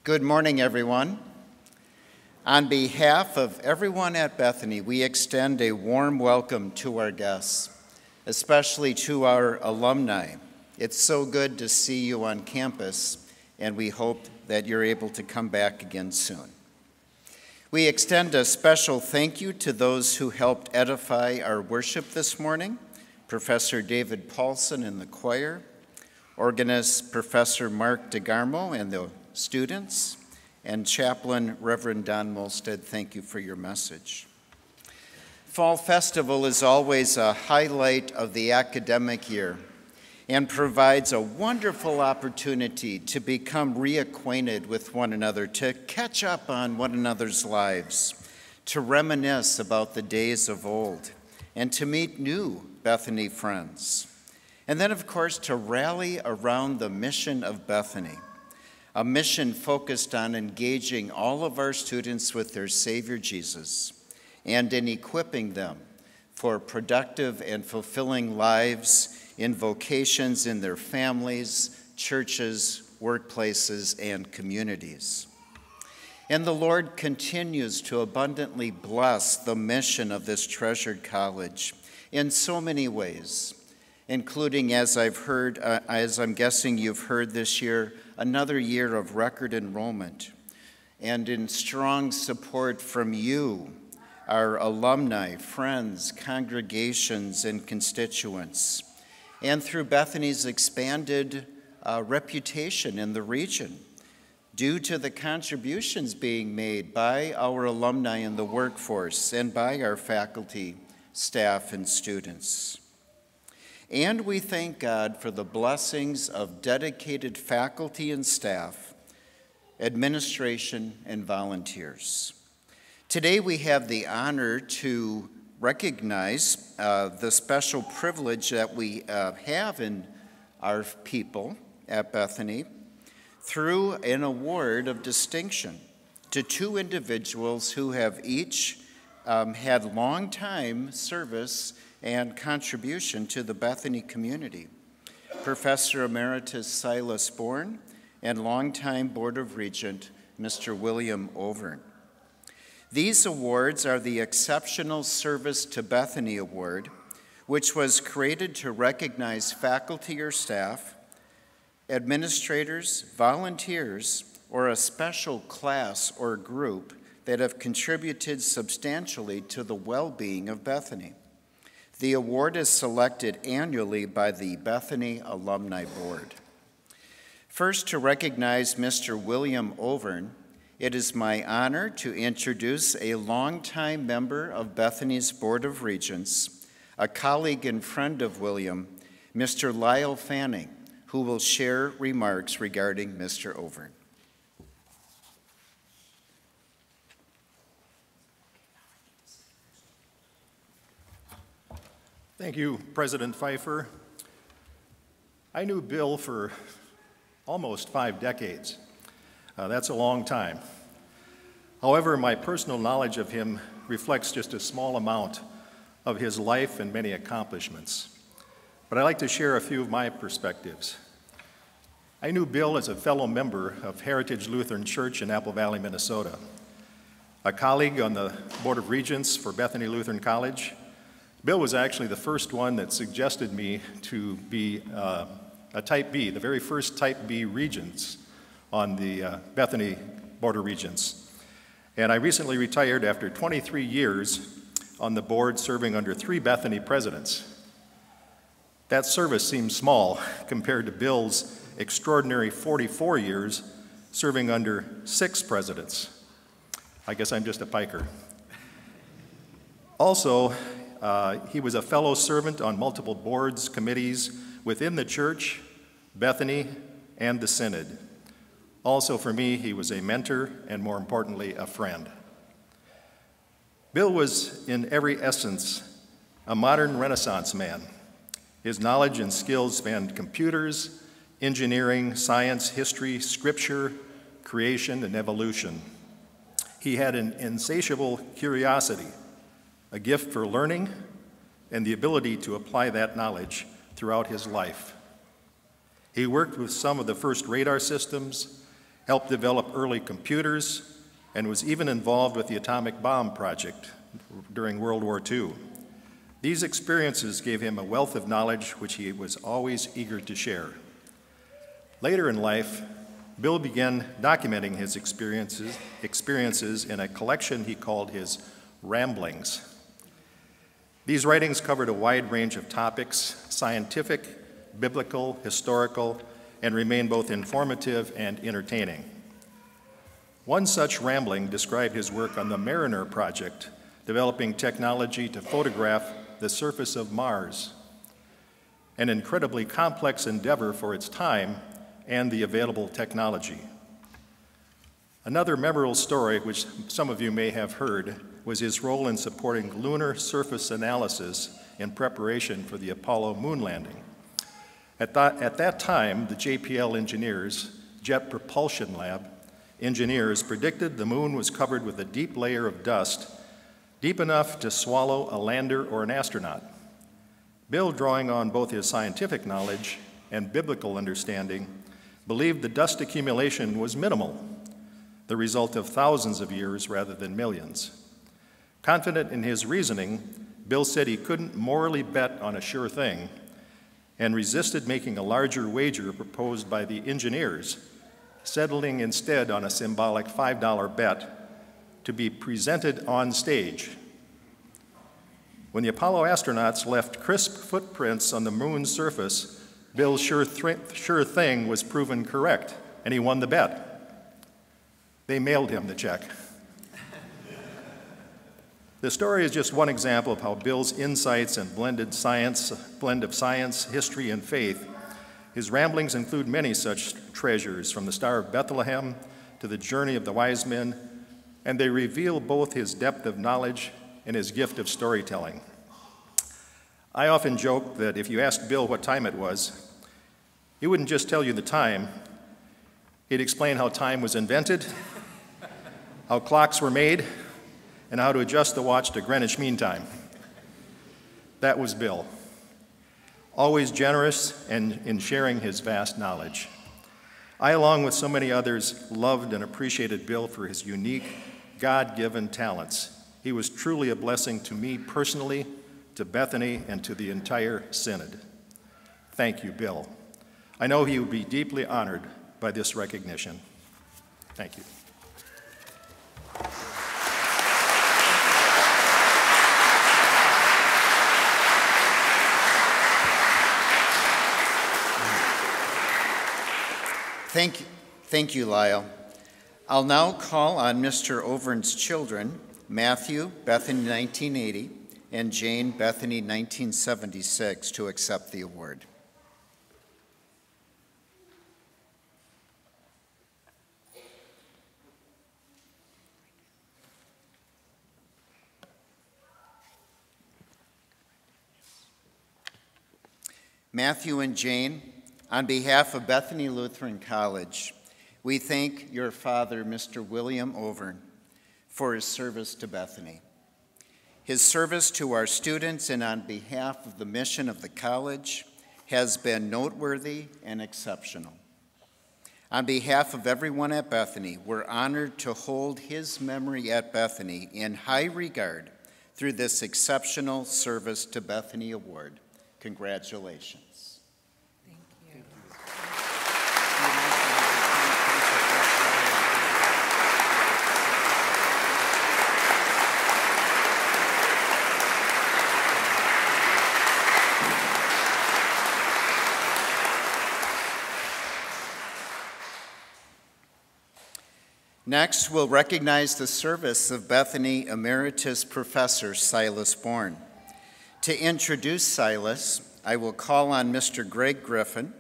Good morning, everyone. On behalf of everyone at Bethany, we extend a warm welcome to our guests, especially to our alumni. It's so good to see you on campus, and we hope that you're able to come back again soon. We extend a special thank you to those who helped edify our worship this morning, Professor David Paulson in the choir, organist Professor Mark DeGarmo and the students, and Chaplain Reverend Don Molstead, thank you for your message. Fall Festival is always a highlight of the academic year and provides a wonderful opportunity to become reacquainted with one another, to catch up on one another's lives, to reminisce about the days of old, and to meet new Bethany friends. And then, of course, to rally around the mission of Bethany, a mission focused on engaging all of our students with their Savior Jesus and in equipping them for productive and fulfilling lives in vocations in their families, churches, workplaces, and communities. And the Lord continues to abundantly bless the mission of this treasured college in so many ways, including, as I'm guessing you've heard this year, another year of record enrollment, and in strong support from you, our alumni, friends, congregations, and constituents, and through Bethany's expanded reputation in the region, due to the contributions being made by our alumni in the workforce and by our faculty, staff, and students. And we thank God for the blessings of dedicated faculty and staff, administration, and volunteers. Today we have the honor to recognize the special privilege that we have in our people at Bethany through an award of distinction to two individuals who have each had long-time service and contribution to the Bethany community, Professor Emeritus Silas Bourne and longtime Board of Regent, Mr. William Overn. These awards are the Exceptional Service to Bethany Award, which was created to recognize faculty or staff, administrators, volunteers, or a special class or group that have contributed substantially to the well-being of Bethany. The award is selected annually by the Bethany Alumni Board. First, to recognize Mr. William Overn, it is my honor to introduce a longtime member of Bethany's Board of Regents, a colleague and friend of William, Mr. Lyle Fanning, who will share remarks regarding Mr. Overn. Thank you, President Pfeiffer. I knew Bill for almost 5 decades. That's a long time. However, my personal knowledge of him reflects just a small amount of his life and many accomplishments. But I'd like to share a few of my perspectives. I knew Bill as a fellow member of Heritage Lutheran Church in Apple Valley, Minnesota, a colleague on the Board of Regents for Bethany Lutheran College. Bill was actually the first one that suggested me to be a Type B, the very first Type B regents on the Bethany Board of Regents. And I recently retired after 23 years on the board, serving under 3 Bethany presidents. That service seems small compared to Bill's extraordinary 44 years serving under 6 presidents. I guess I'm just a piker. Also, he was a fellow servant on multiple boards, committees within the church, Bethany, and the Synod. Also for me, he was a mentor and, more importantly, a friend. Bill was, in every essence, a modern Renaissance man. His knowledge and skills spanned computers, engineering, science, history, scripture, creation, and evolution. He had an insatiable curiosity, a gift for learning, and the ability to apply that knowledge throughout his life. He worked with some of the first radar systems helped develop early computers, and was even involved with the atomic bomb project during World War II. These experiences gave him a wealth of knowledge which he was always eager to share. Later in life, Bill began documenting his experiences in a collection he called his Ramblings. These writings covered a wide range of topics, scientific, biblical, historical, and remain both informative and entertaining. One such rambling described his work on the Mariner project, developing technology to photograph the surface of Mars, an incredibly complex endeavor for its time and the available technology. Another memorable story, which some of you may have heard, was his role in supporting lunar surface analysis in preparation for the Apollo moon landing. At that time, the JPL engineers, Jet Propulsion Lab engineers, predicted the moon was covered with a deep layer of dust, deep enough to swallow a lander or an astronaut. Bill, drawing on both his scientific knowledge and biblical understanding, believed the dust accumulation was minimal, the result of thousands of years rather than millions. Confident in his reasoning, Bill said he couldn't morally bet on a sure thing and resisted making a larger wager proposed by the engineers, settling instead on a symbolic $5 bet to be presented on stage. When the Apollo astronauts left crisp footprints on the moon's surface, Bill's sure thing was proven correct, and he won the bet. They mailed him the check. The story is just one example of how Bill's insights and blend of science, history, and faith. His ramblings include many such treasures, from the Star of Bethlehem to the Journey of the Wise Men, and they reveal both his depth of knowledge and his gift of storytelling. I often joke that if you asked Bill what time it was, he wouldn't just tell you the time, he'd explain how time was invented, how clocks were made, and how to adjust the watch to Greenwich Mean Time. That was Bill, always generous and in sharing his vast knowledge. I, along with so many others, loved and appreciated Bill for his unique, God-given talents. He was truly a blessing to me personally, to Bethany, and to the entire Synod. Thank you, Bill. I know he would be deeply honored by this recognition. Thank you. Thank you, Lyle. I'll now call on Mr. Overn's children, Matthew, Bethany 1980, and Jane, Bethany 1976, to accept the award. Matthew and Jane, on behalf of Bethany Lutheran College, we thank your father, Mr. William Overn, for his service to Bethany. His service to our students and on behalf of the mission of the college has been noteworthy and exceptional. On behalf of everyone at Bethany, we're honored to hold his memory at Bethany in high regard through this exceptional Service to Bethany Award. Congratulations. Next, we'll recognize the service of Bethany Emeritus Professor Silas Bourne. To introduce Silas, I will call on Mr. Greg Griffin,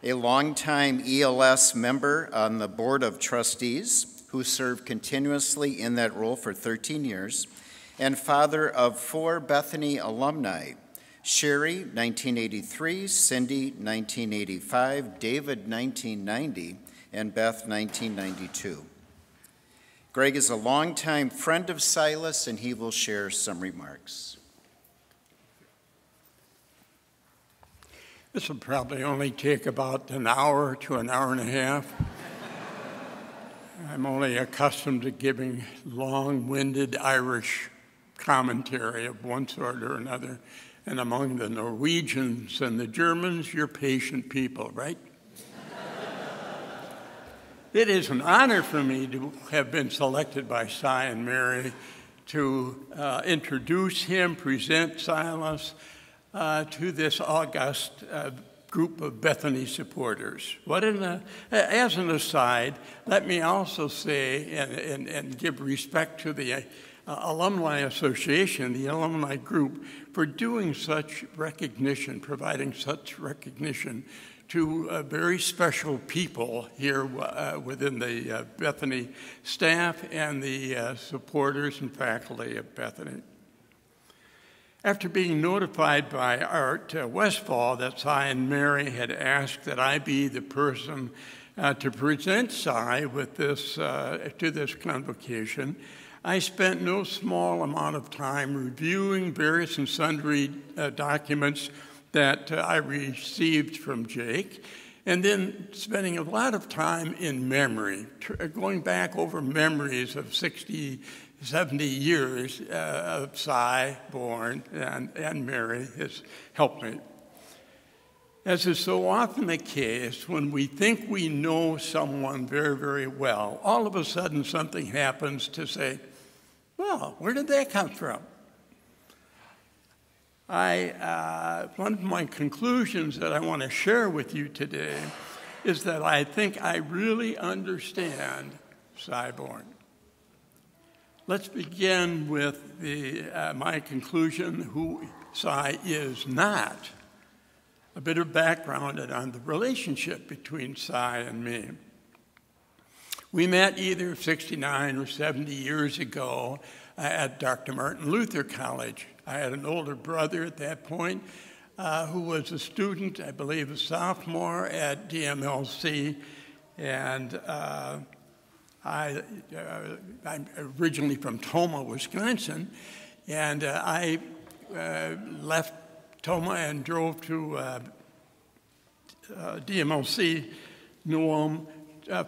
a longtime ELS member on the Board of Trustees who served continuously in that role for 13 years, and father of 4 Bethany alumni, Sherry, 1983, Cindy, 1985, David, 1990, and Beth, 1992. Greg is a longtime friend of Silas, and he will share some remarks. This will probably only take about an hour to an hour and a half. I'm only accustomed to giving long-winded Irish commentary of one sort or another. And among the Norwegians and the Germans, you're patient people, right? It is an honor for me to have been selected by Cy and Mary to introduce him, present Silas to this august group of Bethany supporters. As an aside, let me also say and give respect to the Alumni Association, the alumni group, for doing such recognition, providing such recognition to very special people here within the Bethany staff and the supporters and faculty of Bethany. After being notified by Art Westfall that Cy and Mary had asked that I be the person to present Cy with this, to this convocation, I spent no small amount of time reviewing various and sundry documents that I received from Jake, and then spending a lot of time in memory, going back over memories of 60, 70 years of Cy, Born, and Mary has helped me. As is so often the case, when we think we know someone very, very well, all of a sudden something happens to say, well, where did that come from? One of my conclusions that I want to share with you today is that I think I really understand Cy Born. Let's begin with my conclusion, who Cy is not. A bit of background on the relationship between Cy and me. We met either 69 or 70 years ago at Dr. Martin Luther College. I had an older brother at that point who was a student, I believe a sophomore at DMLC, and I'm originally from Tomah, Wisconsin, and I left Tomah and drove to DMLC Nome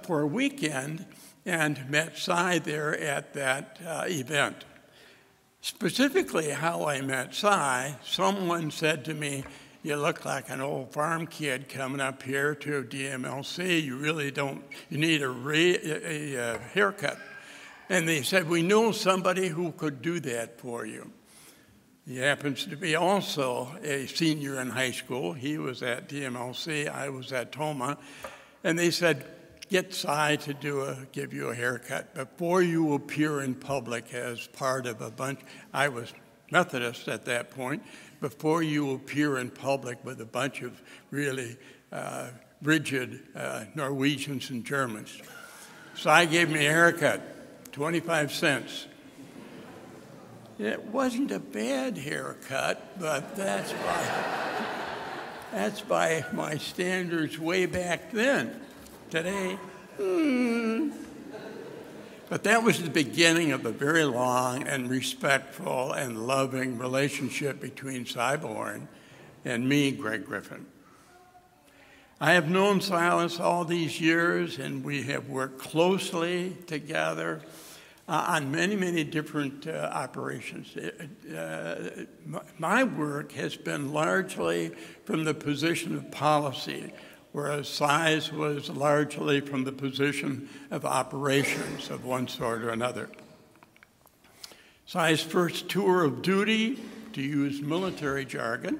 for a weekend and met Cy there at that event. Specifically how I met Cy, someone said to me, you look like an old farm kid coming up here to DMLC. You really don't, you need a haircut. And they said, we know somebody who could do that for you. He happens to be also a senior in high school. He was at DMLC, I was at Tomah. And they said, get Cy to give you a haircut before you appear in public as part of a bunch. I was Methodist at that point. Before you appear in public with a bunch of really rigid Norwegians and Germans. Cy gave me a haircut, 25 cents. It wasn't a bad haircut, but that's by my standards way back then. Today, But that was the beginning of a very long and respectful and loving relationship between Cy Born and me, Greg Griffin. I have known Silas all these years, and we have worked closely together on many, many different operations. My work has been largely from the position of policy, whereas Cy's was largely from the position of operations of one sort or another. Cy's first tour of duty, to use military jargon,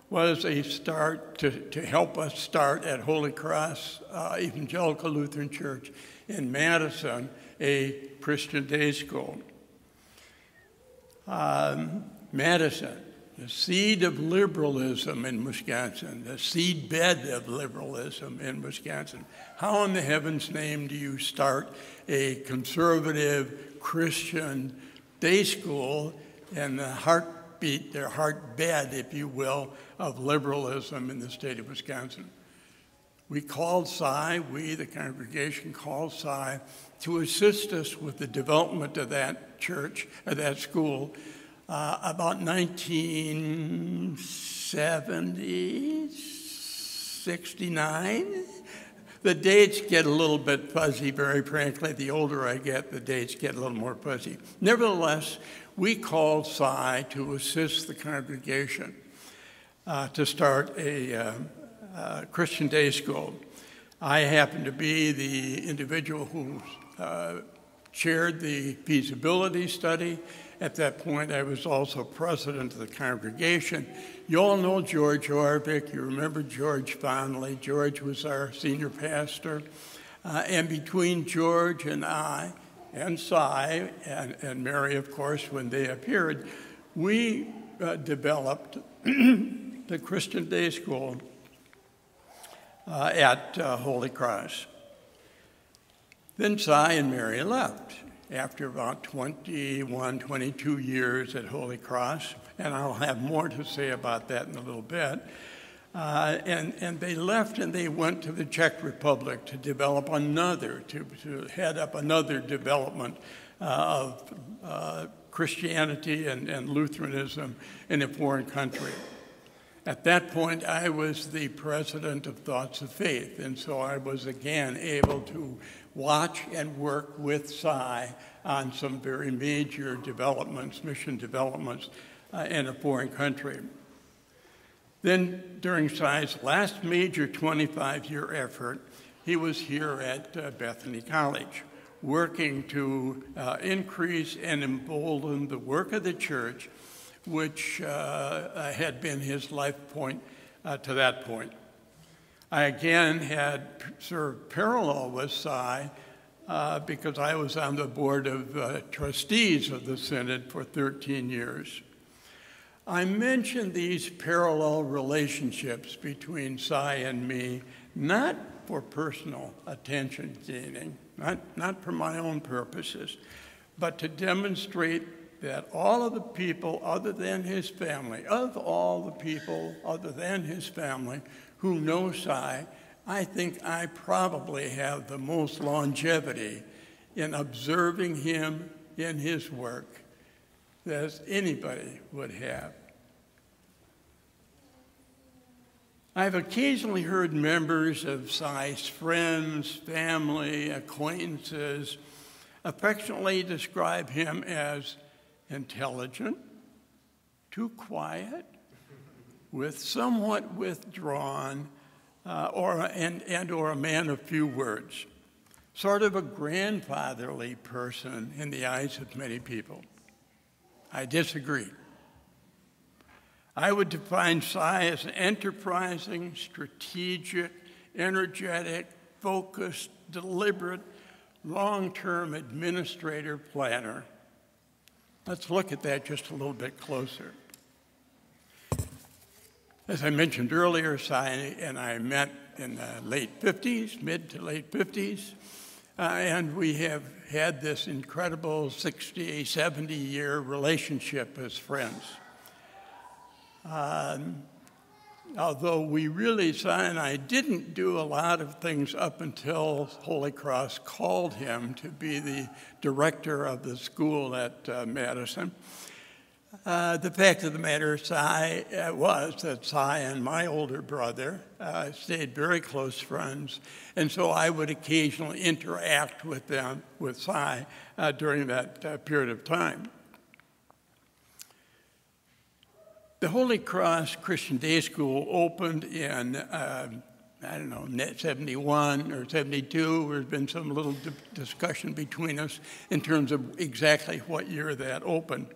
was a start to help us start at Holy Cross Evangelical Lutheran Church in Madison, a Christian day school. Madison, the seed of liberalism in Wisconsin, the seed bed of liberalism in Wisconsin. How in the heaven's name do you start a conservative Christian day school in the heartbeat, their heartbed, if you will, of liberalism in the state of Wisconsin? We called Cy, the congregation called Cy to assist us with the development of that church, or that school, about 1970, 69. the dates get a little bit fuzzy, very frankly. The older I get, the dates get a little more fuzzy. Nevertheless, we called Cy to assist the congregation to start a Christian day school. I happened to be the individual who chaired the feasibility study. At that point, I was also president of the congregation. You all know George Orvik. You remember George fondly. George was our senior pastor. And between George and I, and Cy, and Mary, of course, when they appeared, we developed the Christian Day School at Holy Cross. Then Cy and Mary left after about 21, 22 years at Holy Cross, and I'll have more to say about that in a little bit. And they left and they went to the Czech Republic to develop another, to head up another development of Christianity and Lutheranism in a foreign country. At that point, I was the president of Thoughts of Faith, and so I was again able to watch and work with Cy on some very major developments, mission developments in a foreign country. Then during Cy's last major 25-year effort, he was here at Bethany College, working to increase and embolden the work of the church, which had been his life point to that point. I again had served parallel with Cy because I was on the board of trustees of the Synod for 13 years. I mention these parallel relationships between Cy and me, not for personal attention gaining, not for my own purposes, but to demonstrate that all of the people other than his family, of all the people other than his family who know Cy, I think I probably have the most longevity in observing him in his work as anybody would have. I've occasionally heard members of Cy's friends, family, acquaintances affectionately describe him as intelligent, too quiet, with somewhat withdrawn, or a man of few words, sort of a grandfatherly person in the eyes of many people. I disagree. I would define Cy as an enterprising, strategic, energetic, focused, deliberate, long-term administrator planner. Let's look at that just a little bit closer. As I mentioned earlier, Cy and I met in the late 50s, mid to late 50s, and we have had this incredible 60, 70-year relationship as friends. Although we really, Cy and I, didn't do a lot of things up until Holy Cross called him to be the director of the school at Madison. The fact of the matter, was that Cy and my older brother stayed very close friends, and so I would occasionally interact with them, with Cy, during that period of time. The Holy Cross Christian Day School opened in, 71 or 72. There's been some little discussion between us in terms of exactly what year that opened.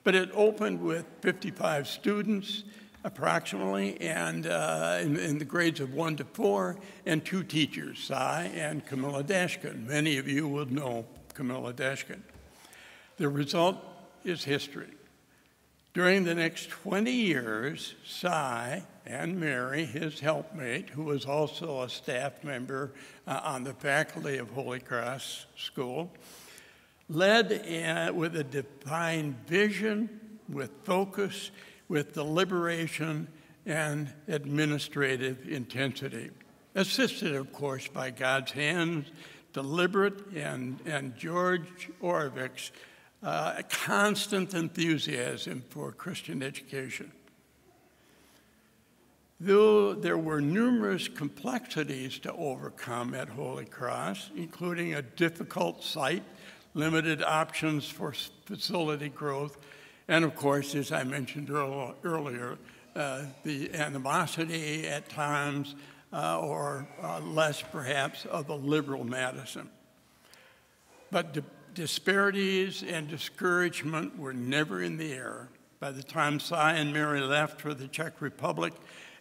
But it opened with 55 students, approximately, and in the grades of 1 to 4, and 2 teachers, Cy and Camilla Dashkin. Many of you will know Camilla Dashkin. The result is history. During the next 20 years, Cy and Mary, his helpmate, who was also a staff member on the faculty of Holy Cross School, led with a defined vision, with focus, with deliberation, and administrative intensity. Assisted, of course, by God's hands, deliberate, and George Orvik's constant enthusiasm for Christian education. Though there were numerous complexities to overcome at Holy Cross, including a difficult site, limited options for facility growth, and of course, as I mentioned earlier, the animosity at times, or less perhaps, of the liberal Madison. But disparities and discouragement were never in the air. By the time Cy and Mary left for the Czech Republic,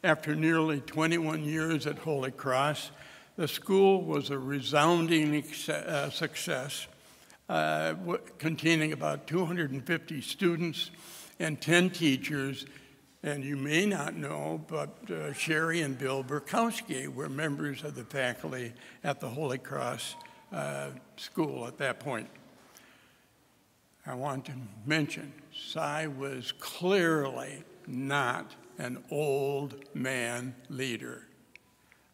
after nearly 21 years at Holy Cross, the school was a resounding success, containing about 250 students and 10 teachers. And you may not know, but Sherry and Bill Burkowski were members of the faculty at the Holy Cross school at that point. I want to mention, Cy was clearly not an old man leader.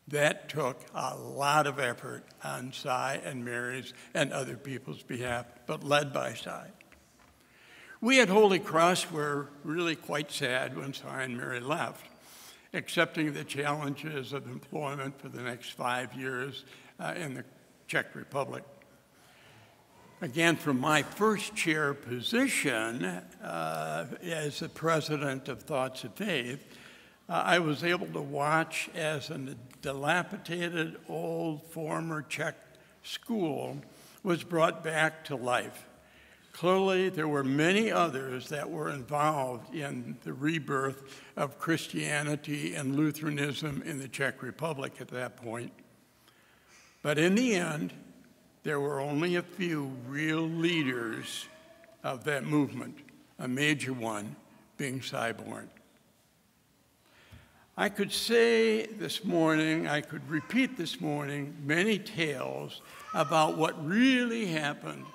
That took a lot of effort on Cy and Mary's and other people's behalf, but led by Cy. We at Holy Cross were really quite sad when Cy and Mary left, accepting the challenges of employment for the next 5 years in the Czech Republic. Again, from my first chair position as the president of Thoughts of Faith, I was able to watch as a dilapidated old former Czech school was brought back to life. Clearly, there were many others that were involved in the rebirth of Christianity and Lutheranism in the Czech Republic at that point. But in the end, there were only a few real leaders of that movement, a major one being Cy Bourne. I could say this morning, I could repeat this morning, many tales about what really happened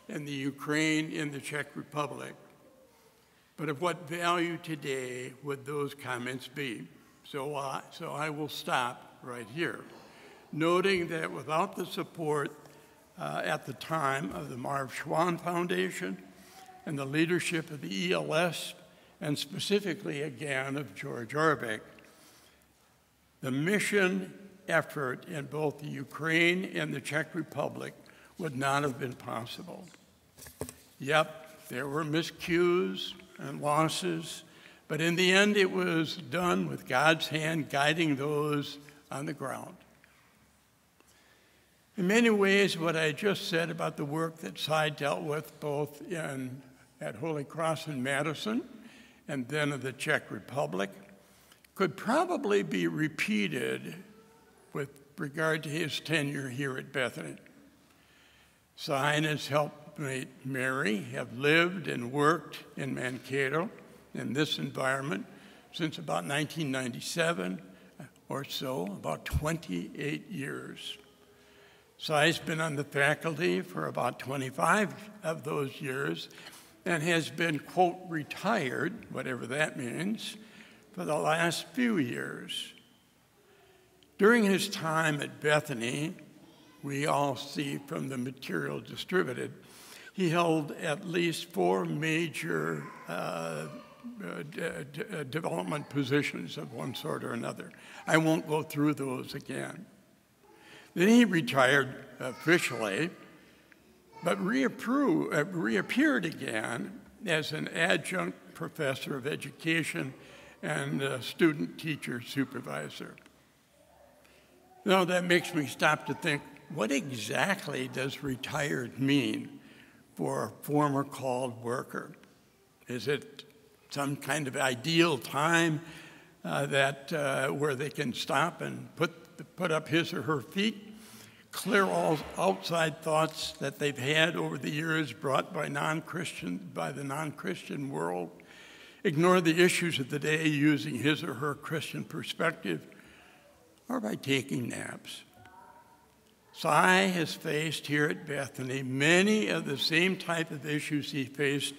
in the Ukraine, in the Czech Republic. But of what value today would those comments be? So I will stop right here, noting that without the support at the time of the Marv Schwann Foundation and the leadership of the ELS, and specifically again of George Orbeck, the mission effort in both the Ukraine and the Czech Republic would not have been possible. Yep, there were miscues and losses, but in the end it was done with God's hand guiding those on the ground. In many ways, what I just said about the work that Cy dealt with both at Holy Cross in Madison and then in the Czech Republic could probably be repeated with regard to his tenure here at Bethany. Cy and his helpmate Mary have lived and worked in Mankato in this environment since about 1997 or so, about 28 years. Cy's been on the faculty for about 25 of those years and has been, quote, retired, whatever that means, for the last few years. During his time at Bethany, we all see from the material distributed, he held at least 4 major development positions of one sort or another. I won't go through those again. Then he retired officially, but reappeared again as an adjunct professor of education and student teacher supervisor. Now that makes me stop to think, what exactly does retired mean for a former called worker? Is it some kind of ideal time where they can stop and put up his or her feet, clear all outside thoughts that they've had over the years brought by the non-Christian world, ignore the issues of the day using his or her Christian perspective, or by taking naps? Cy has faced here at Bethany many of the same type of issues he faced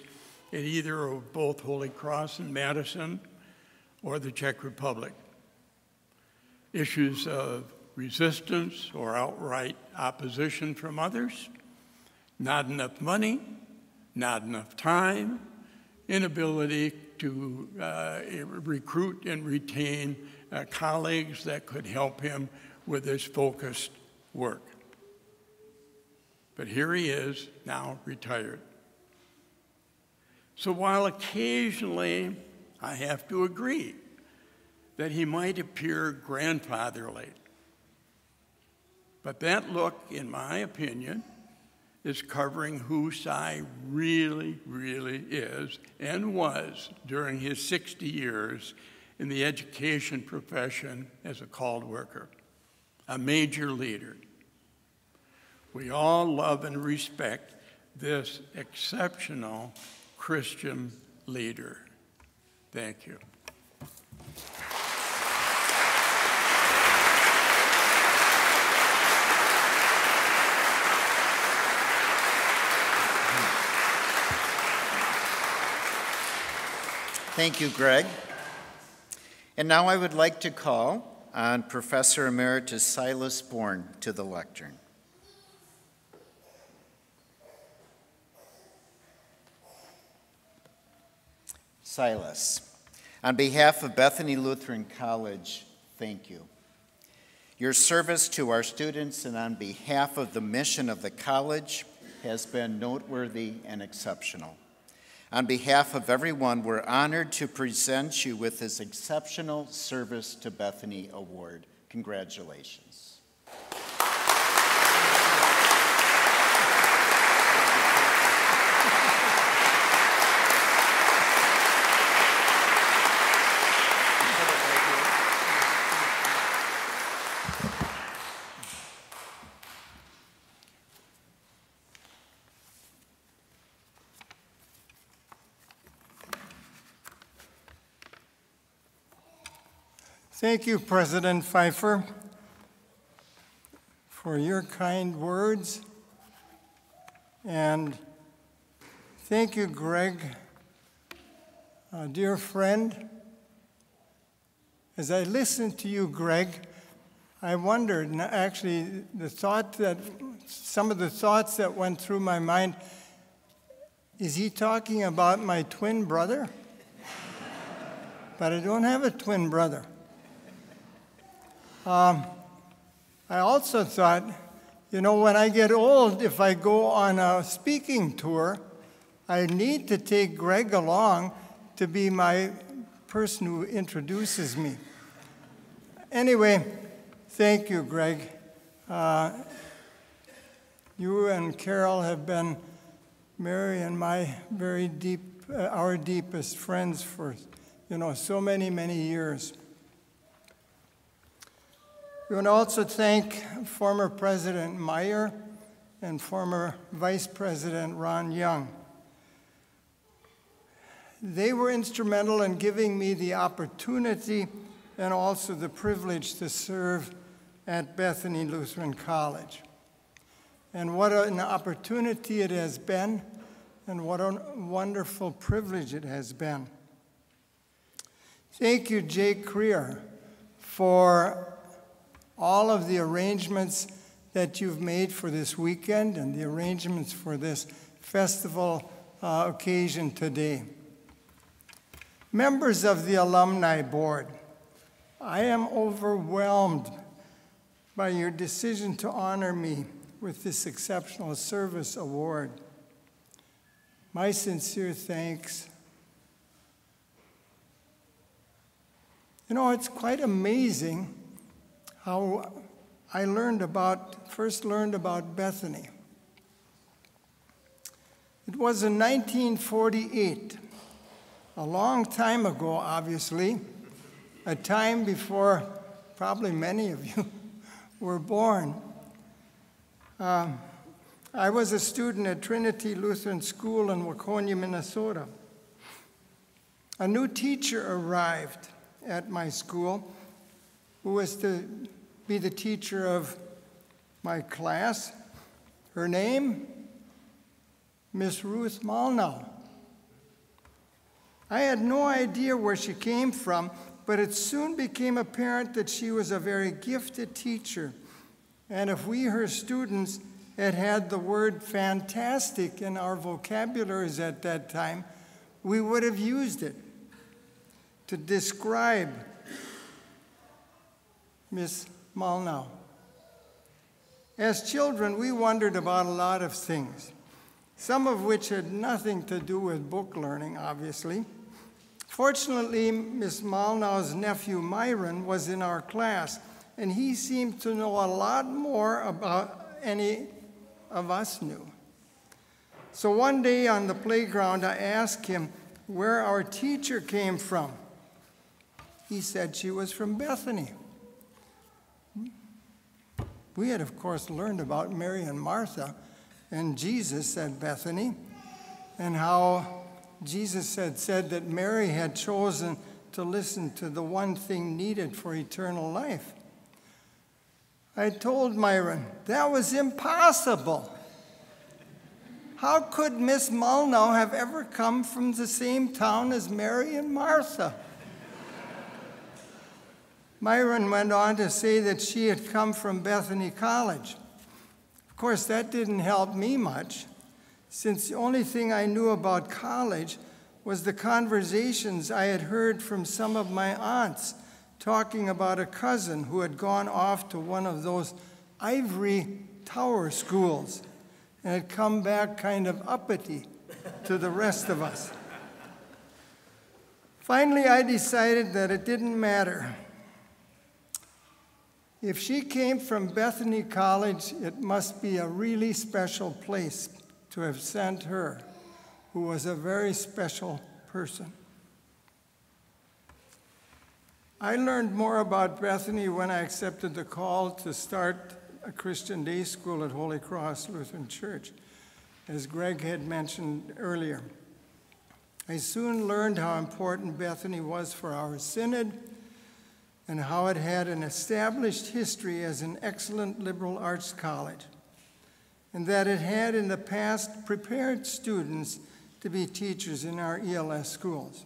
at either of both Holy Cross and Madison or the Czech Republic. Issues of resistance or outright opposition from others, not enough money, not enough time, inability to recruit and retain colleagues that could help him with his focused work. But here he is, now retired. So while occasionally I have to agree that he might appear grandfatherly, but that look, in my opinion, is covering who Cy really, really is and was during his 60 years in the education profession as a called worker, a major leader. We all love and respect this exceptional Christian leader. Thank you. Thank you, Greg. And now I would like to call on Professor Emeritus Silas Bourne to the lectern. Silas, on behalf of Bethany Lutheran College, thank you. Your service to our students and on behalf of the mission of the college has been noteworthy and exceptional. On behalf of everyone, we're honored to present you with this Exceptional Service to Bethany Award. Congratulations. Thank you, President Pfeiffer, for your kind words. And thank you, Greg, dear friend. As I listened to you, Greg, I wondered, and actually some of the thoughts that went through my mind, is he talking about my twin brother? But I don't have a twin brother. I also thought, when I get old, if I go on a speaking tour, I need to take Greg along to be my person who introduces me. Anyway, thank you, Greg. You and Carol have been Mary and my our deepest friends for, so many, many years. We want to also thank former President Meyer and former Vice President Ron Young. They were instrumental in giving me the opportunity and also the privilege to serve at Bethany Lutheran College. And what an opportunity it has been, and what a wonderful privilege it has been. Thank you, Jay Creer, for all of the arrangements that you've made for this weekend and the arrangements for this festival occasion today. Members of the Alumni Board, I am overwhelmed by your decision to honor me with this Exceptional Service Award. My sincere thanks. It's quite amazing how I first learned about Bethany. It was in 1948, a long time ago, obviously, a time before probably many of you were born. I was a student at Trinity Lutheran School in Waconia, Minnesota. A new teacher arrived at my school who was to be the teacher of my class. Her name, Miss Ruth Malnow. I had no idea where she came from, but it soon became apparent that she was a very gifted teacher. And if we, her students, had the word fantastic in our vocabularies at that time, we would have used it to describe Miss Malnow. As children, we wondered about a lot of things, some of which had nothing to do with book learning, obviously. Fortunately, Miss Malnow's nephew Myron was in our class, and he seemed to know a lot more about any of us knew. So one day on the playground, I asked him where our teacher came from. He said she was from Bethany. We had, of course, learned about Mary and Martha, and Jesus at Bethany, and how Jesus had said that Mary had chosen to listen to the one thing needed for eternal life. I told Myron, that was impossible. How could Miss Malnow have ever come from the same town as Mary and Martha? Myron went on to say that she had come from Bethany College. Of course, that didn't help me much, since the only thing I knew about college was the conversations I had heard from some of my aunts talking about a cousin who had gone off to one of those ivory tower schools and had come back kind of uppity to the rest of us. Finally, I decided that it didn't matter. If she came from Bethany College, it must be a really special place to have sent her, who was a very special person. I learned more about Bethany when I accepted the call to start a Christian day school at Holy Cross Lutheran Church, as Greg had mentioned earlier. I soon learned how important Bethany was for our synod and how it had an established history as an excellent liberal arts college, and that it had in the past prepared students to be teachers in our ELS schools.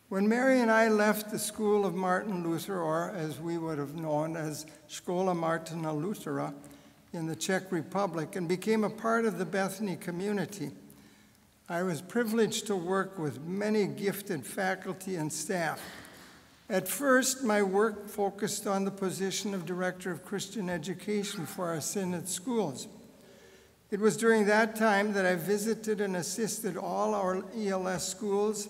When Mary and I left the School of Martin Luther, or as we would have known as Škola Martina Luthera in the Czech Republic, and became a part of the Bethany community, I was privileged to work with many gifted faculty and staff. At first, my work focused on the position of Director of Christian Education for our synod schools. It was during that time that I visited and assisted all our ELS schools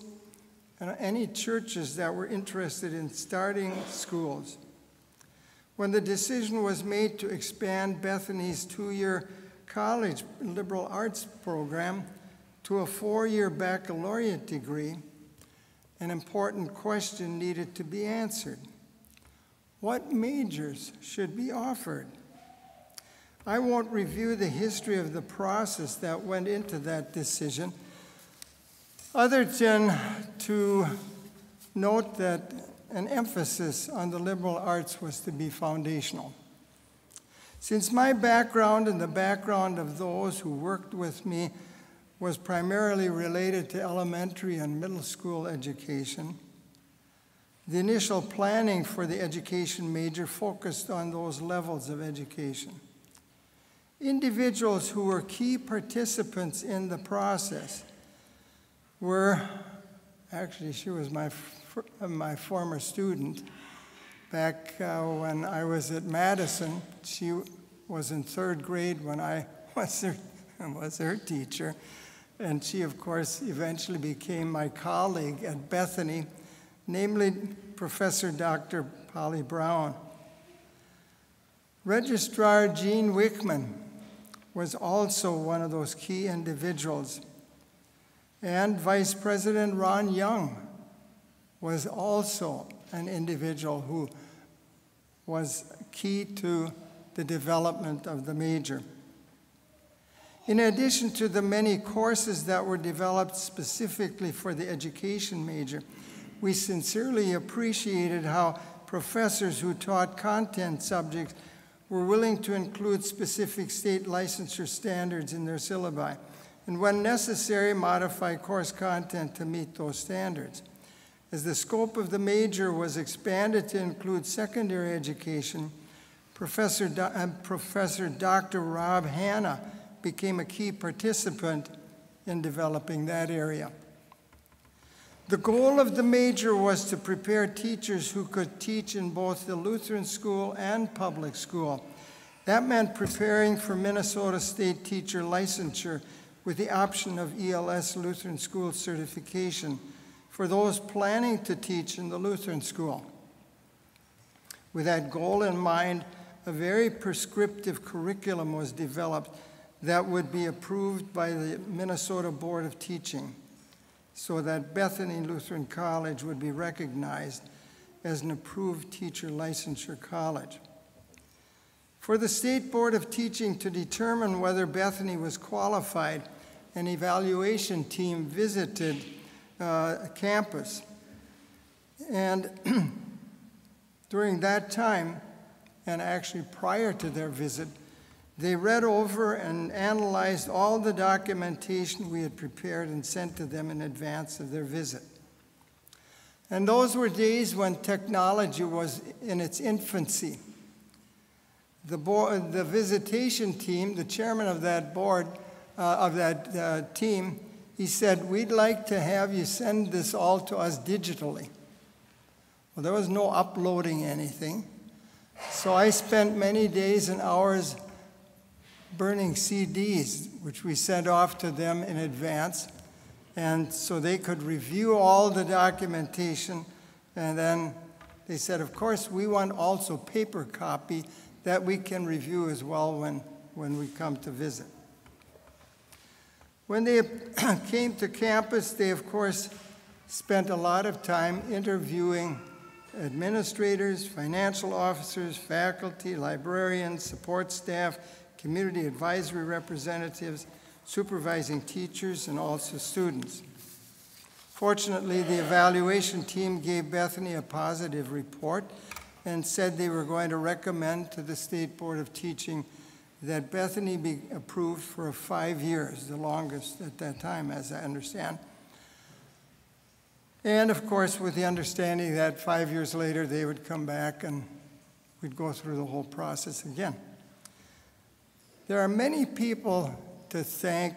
and any churches that were interested in starting schools. When the decision was made to expand Bethany's 2-year college liberal arts program to a 4-year baccalaureate degree, an important question needed to be answered. What majors should be offered? I won't review the history of the process that went into that decision, other than to note that an emphasis on the liberal arts was to be foundational. Since my background and the background of those who worked with me was primarily related to elementary and middle school education, the initial planning for the education major focused on those levels of education. Individuals who were key participants in the process were, actually she was my former student. Back when I was at Madison, she was in 3rd grade when I was her teacher. And she, of course, eventually became my colleague at Bethany, namely Professor Dr. Polly Brown. Registrar Gene Wickman was also one of those key individuals. And Vice President Ron Young was also an individual who was key to the development of the major. In addition to the many courses that were developed specifically for the education major, we sincerely appreciated how professors who taught content subjects were willing to include specific state licensure standards in their syllabi, and when necessary, modify course content to meet those standards. As the scope of the major was expanded to include secondary education, Professor Dr. Rob Hanna became a key participant in developing that area. The goal of the major was to prepare teachers who could teach in both the Lutheran school and public school. That meant preparing for Minnesota State teacher licensure with the option of ELS Lutheran School certification for those planning to teach in the Lutheran school. With that goal in mind, a very prescriptive curriculum was developed that would be approved by the Minnesota Board of Teaching, so that Bethany Lutheran College would be recognized as an approved teacher licensure college. For the State Board of Teaching to determine whether Bethany was qualified, an evaluation team visited campus. And during that time, and actually prior to their visit, they read over and analyzed all the documentation we had prepared and sent to them in advance of their visit. And those were days when technology was in its infancy. The visitation team, the chairman of that board, team, he said, "We'd like to have you send this all to us digitally." Well, there was no uploading anything. So I spent many days and hours burning CDs, which we sent off to them in advance, and so they could review all the documentation. And then they said, of course, we want also paper copy that we can review as well when we come to visit. When they came to campus, they, of course, spent a lot of time interviewing administrators, financial officers, faculty, librarians, support staff, community advisory representatives, supervising teachers, and also students. Fortunately, the evaluation team gave Bethany a positive report and said they were going to recommend to the State Board of Teaching that Bethany be approved for 5 years, the longest at that time, as I understand. And of course, with the understanding that 5 years later they would come back and we'd go through the whole process again. There are many people to thank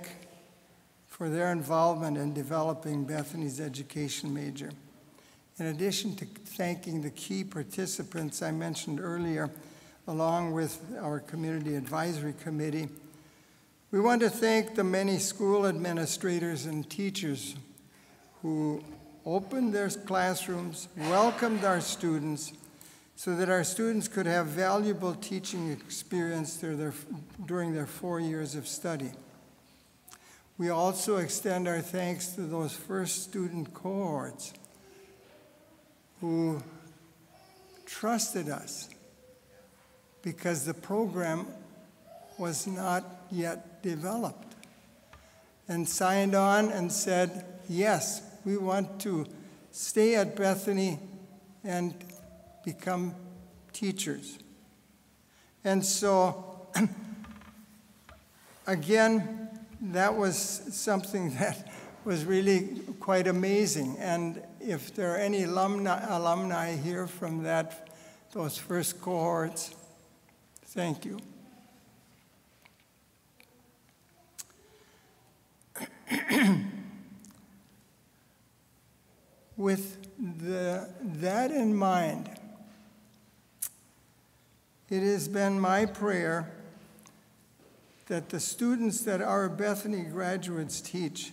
for their involvement in developing Bethany's education major. In addition to thanking the key participants I mentioned earlier, along with our Community Advisory Committee, we want to thank the many school administrators and teachers who opened their classrooms, welcomed our students, so that our students could have valuable teaching experience during their 4 years of study. We also extend our thanks to those first student cohorts who trusted us because the program was not yet developed, and signed on and said, yes, we want to stay at Bethany and become teachers. And so, again, that was something that was really quite amazing. And if there are any alumni here from those first cohorts, thank you. With that in mind, it has been my prayer that the students that our Bethany graduates teach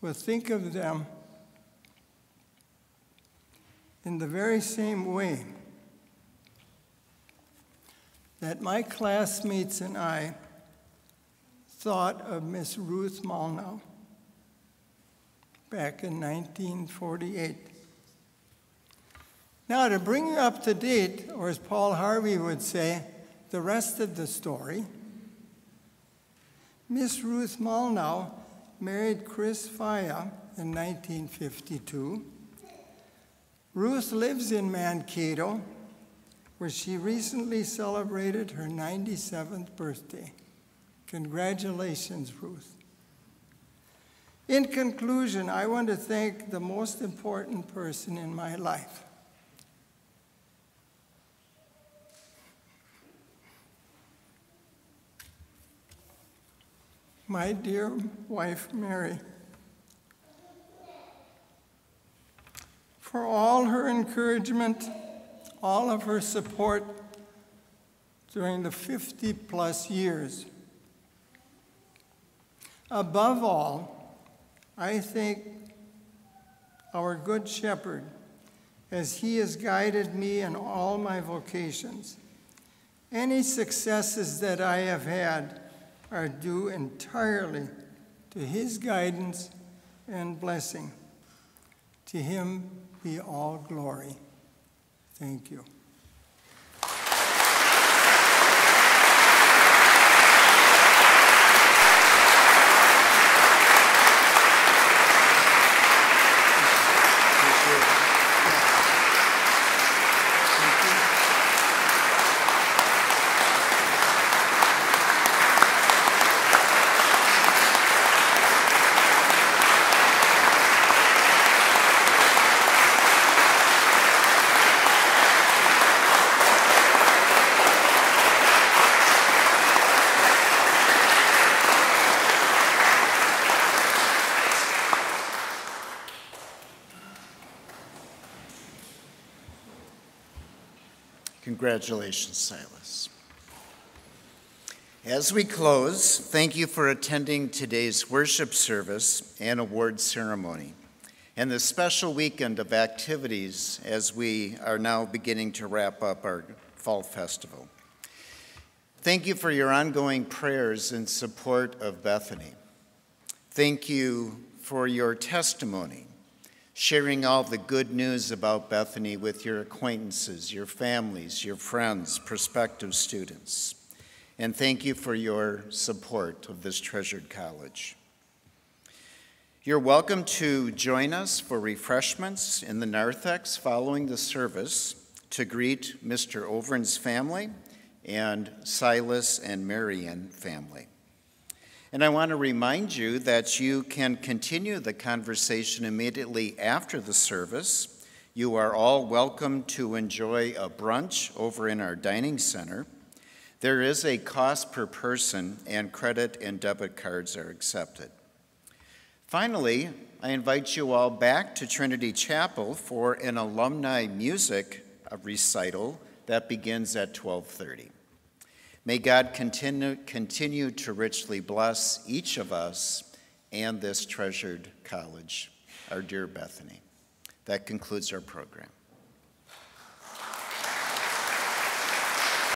will think of them in the very same way that my classmates and I thought of Miss Ruth Malnow back in 1948. Now, to bring you up to date, or as Paul Harvey would say, the rest of the story, Miss Ruth Malnow married Chris Faya in 1952. Ruth lives in Mankato, where she recently celebrated her 97th birthday. Congratulations, Ruth. In conclusion, I want to thank the most important person in my life. My dear wife, Mary. for all her encouragement, all of her support during the 50-plus years. Above all, I thank our Good Shepherd as he has guided me in all my vocations. Any successes that I have had are due entirely to his guidance and blessing. To him be all glory. Thank you. Congratulations, Silas. As we close, thank you for attending today's worship service and award ceremony and the special weekend of activities as we are now beginning to wrap up our fall festival. Thank you for your ongoing prayers in support of Bethany. Thank you for your testimony, sharing all the good news about Bethany with your acquaintances, your families, your friends, prospective students. And thank you for your support of this treasured college. You're welcome to join us for refreshments in the narthex following the service to greet Mr. Overn's family and Silas and Marian family. And I want to remind you that you can continue the conversation immediately after the service. You are all welcome to enjoy a brunch over in our dining center. There is a cost per person, and credit and debit cards are accepted. Finally, I invite you all back to Trinity Chapel for an alumni music recital that begins at 12:30. May God continue to richly bless each of us and this treasured college, our dear Bethany. That concludes our program.